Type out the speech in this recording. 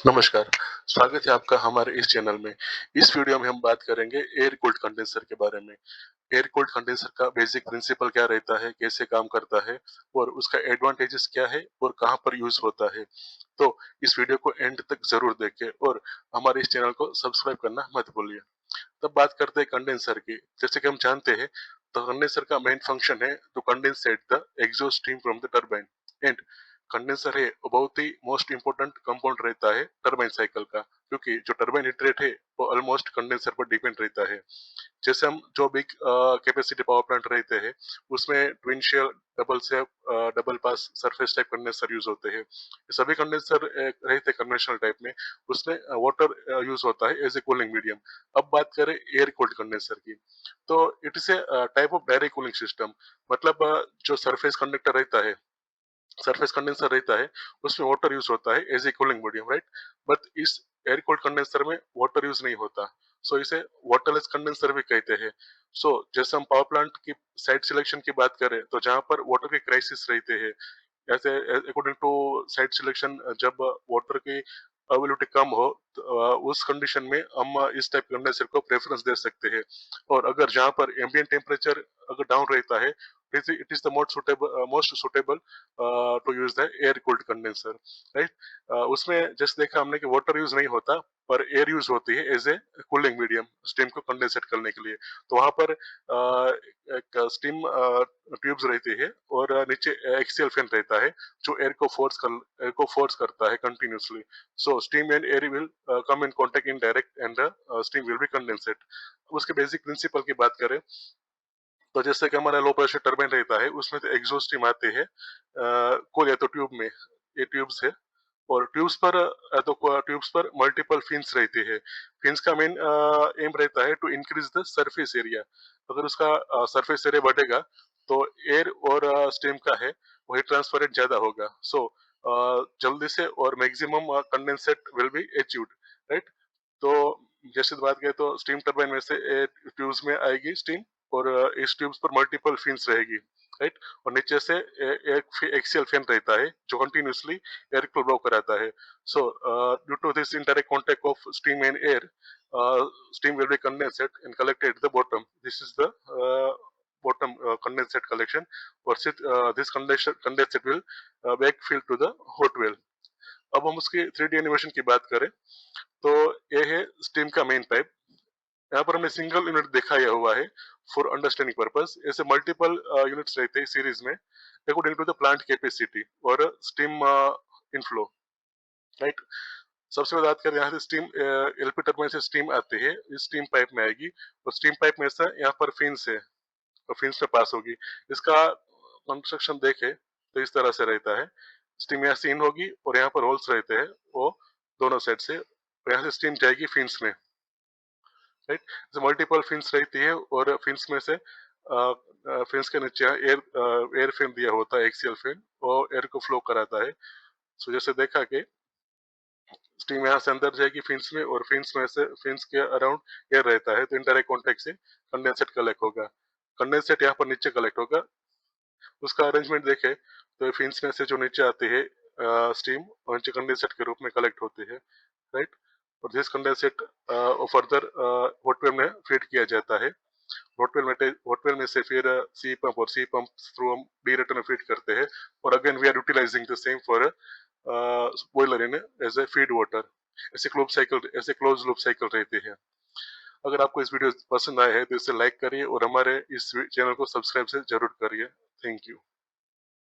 नमस्कार, स्वागत है आपका हमारे इस चैनल में। इस वीडियो में हम बात करेंगे एयर कूल्ड कंडेंसर के बारे में। एयर कूल्ड कंडेंसर का बेसिक प्रिंसिपल क्या रहता है, कैसे काम करता है और उसका एडवांटेजेस क्या है और कहाँ पर यूज होता है। तो इस वीडियो को एंड तक जरूर देखें और हमारे इस चैनल को सब्सक्राइब करना मत भूलिए। तब बात करते हैं कंडेंसर की। जैसे कि हम जानते हैं, तो कंडेंसर का मेन फंक्शन है to condensate the exhaust steam from the turbine and condenser है वो बहुत ही मोस्ट इंपोर्टेंट कंपाउंड रहता है टरबाइन साइकिल का, क्योंकि जो टरबाइन हिट रेट है वो ऑलमोस्ट कंडेंसर पर डिपेंड रहता है। जैसे हम जो बिग कैपेसिटी पावर प्लांट रहते हैं उसमें ट्विन शेल डबल से डबल पास सरफेस टाइप कंडेंसर यूज होते हैं। ये सभी कंडेंसर रहते कन्वेंशनल टाइप में, उसमें वाटर यूज होता है एज ए कूलिंग मीडियम। अब बात करें एयर कूल्ड कंडेंसर की, तो it is a type of direct cooling system. मतलब जो सरफेस कंडक्टर रहता है, सरफेस कंडेंसर रहता है, उसमें वाटर यूज होता है as a cooling medium, right. But इस एयर कूल्ड कंडेंसर में वाटर यूज नहीं होता, सो इसे वाटरलेस कंडेंसर भी कहते हैं। सो जैसे हम पावर प्लांट की साइट सिलेक्शन की बात करें, तो जहां पर वाटर के क्राइसिस रहते हैं, ऐसे अकॉर्डिंग टू साइट सिलेक्शन, जब वाटर की अवेलेबिलिटी कम हो तो, उस कंडीशन में हम इस टाइप कंडेंसर को प्रेफरेंस दे सकते हैं। और अगर जहां पर एम्बिएंट टेम्परेचर अगर डाउन रहता है, it is the most suitable to use the air cooled condenser, right. उसमें जैसे देखा हमने कि वाटर यूज नहीं होता, पर एयर यूज होती है as a cooling medium steam को कंडेंसेट करने के लिए। तो वहां पर एक स्टीम ट्यूब्स रहती है और नीचे एक्सियल फैन रहता है जो एयर को फोर्स करता है continuously. So steam and air will come in contact in direct and steam will be condensate. उसके बेसिक प्रिंसिपल की बात करें, तो जैसे कि हमारा लो प्रेशर टरबाइन रहता है उसमें तो एग्जॉस्ट स्टीम आते हैं कोल या तो ट्यूब में, ये ट्यूब्स है। और ट्यूब्स पर मल्टीपल फिन्स रहते हैं। फिन्स का मेन एम रहता है to increase the surface area. अगर उसका सरफेस एरिया बढ़ेगा तो एयर और स्टीम का है वही ट्रांसफर रेट ज्यादा होगा। सो जल्दी से और maximum condensate will be achieved, right. तो जैसे बात करें तो स्टीम टरबाइन में से ट्यूब्स में आएगी स्टीम और इस ट्यूब्स पर मल्टीपल फिन्स रहेगी, राइट। और नीचे से एक एक्सियल फैन रहता है जो कंटिन्यूसली एयर को ब्लो कराता है। So due to this interact contact of steam and air, steam will be condensed and collected at the bottom. This is the bottom condensate collection, or this condensate will backfill to the hot well. अब हम उसकी 3D animation की बात करें, तो ये है steam का मेन पाइप। यहाँ पर हमने सिंगल यूनिट दिखाया हुआ है फॉर अंडरस्टैंडिंग पर्पस। ऐसे मल्टीपल यूनिट्स रहते हैं सीरीज में according to the plant capacity और स्टीम इनफ्लो, राइट। सबसे पहले बात करें, यहाँ से स्टीम एलपी टरबाइन से स्टीम आती है, इस स्टीम पाइप में आएगी और स्टीम पाइप में से यहाँ पर फिन्स है और फिन्स पे पास होगी। इसका कंस्ट्रक्शन देखे तो इस तरह से रहता है। स्टीम यहाँ से इन होगी और यहाँ पर होल्स रहते हैं वो दोनों साइड से, यहाँ से स्टीम जाएगी फिन्स में, राइट। जो मल्टीपल फिन्स रहती है और फिन्स में से फिन्स के नीचे एयर फैन दिया होता है, एक्सियल फैन, और एयर को फ्लो कराता है। सो जैसे देखा कि स्टीम यहाँ से अंदर जाएगी फिन्स में और फिन्स में से फिन्स के अराउंड एयर रहता है, तो इंटरैक्ट कांटेक्ट से कंडेंसेट कलेक्ट होगा। कंडेंसेट यहाँ पर नीचे कलेक्ट होगा। उसका अरेंजमेंट देखे तो फिन्स में से जो नीचे आती है स्टीम और नीचे कंडेंसेट के रूप में कलेक्ट होती है, राइट। और दिस कंडेंसेट फर्दर हॉटवेल में फीड किया जाता है। हॉटवेल में से फिर सी पंप और सी पंप थ्रू हम डी रिटर्न में फीड करते हैं। और again we are utilising the same for boiler in as a feed water. ऐसे क्लोज लूप साइकिल रहते हैं। अगर आपको इस वीडियो पसंद आया है तो इसे लाइक करिए और हमारे इस चैनल को सब्सक्राइब से जरूर करिए। Thank you.